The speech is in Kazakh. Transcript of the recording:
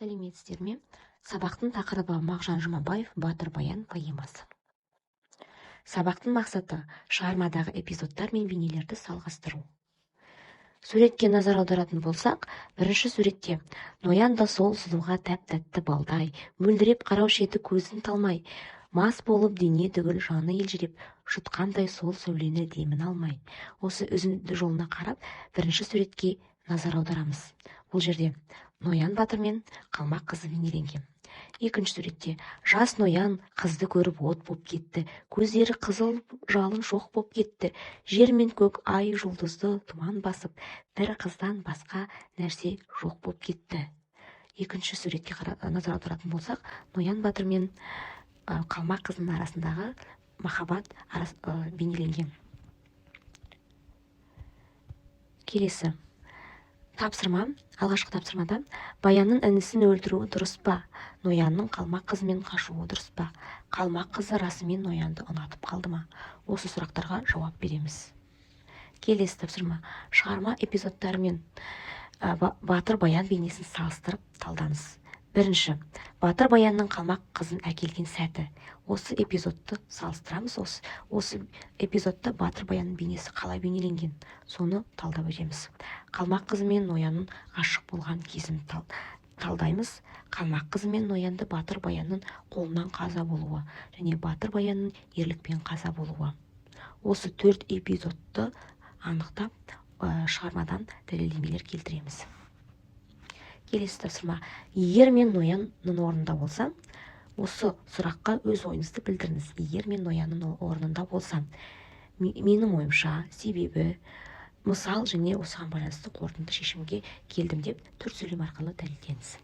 сәлеметсіздер ме? Сабақтың тақырыбы Мағжан Жұмабаев «Батыр баян» поэмасы. Сабақтың мақсаты шығармадағы эпизодтар мен бейнелерді салғастыру. Суретке назар аударатын болсақ, бірінші суретте ноян да сол сұлуға тәп-тәтті балдай, мөлдіреп қарау шеті көзін талмай, мас болып дене түгіл жаны елжіреп, жұтқандай сол сәулені демін алмай. Осы үзінді жолына қарап, бірінші суретке назар аударамыз. Бұл жерде ноян батыр мен қалмақ қызы бейнеленген. Екінші суретте жас ноян қызды көріп от боп кетті, көздері қызыл жалын шоқ боп кетті, жер мен көк ай жұлдызды тұман басып, бір қыздан басқа нәрсе жоқ боп кетті. Екінші суретке назар аударатын болсақ, ноян батыр мен қалмақ қызының арасындағы махаббат бейнеленген. Келесі тапсырма. Алғашқы тапсырмада баянның інісін өлтіруі дұрыс па? Ноянның қалмақ қызымен қашуы дұрыс па? Қалмақ қызы расымен ноянды ұнатып қалды ма? Осы сұрақтарға жауап береміз. Келесі тапсырма. Шығарма эпизодтары мен батыр баян бейнесін салыстырып талдаңыз. Бірінші, батыр баянның қалмақ қызын әкелген сәті. Осы эпизодты салыстырамыз. Осы эпизодта батыр баянның бейнесі қалай бейнеленген, соны талдап өтеміз. Қалмақ қызы мен ноянның ғашық болған кезін талдаймыз. Қалмақ қызы мен ноянды батыр баянның қолынан қаза болуы және батыр баянның ерлікпен қаза болуы. Осы төрт эпизодты анықтап шығармадан дәлелдемелер келтіреміз. Келесі тапсырма. Егер мен ноянның орнында болсам, осы сұраққа өз ойыңызды білдіріңіз. Егер мен ноянның орнында болсам, менің ойымша себебі, мысал және осыған байланысты қорытынды шешімге келдім деп түр сөйлем арқылы дәлелдеңіз.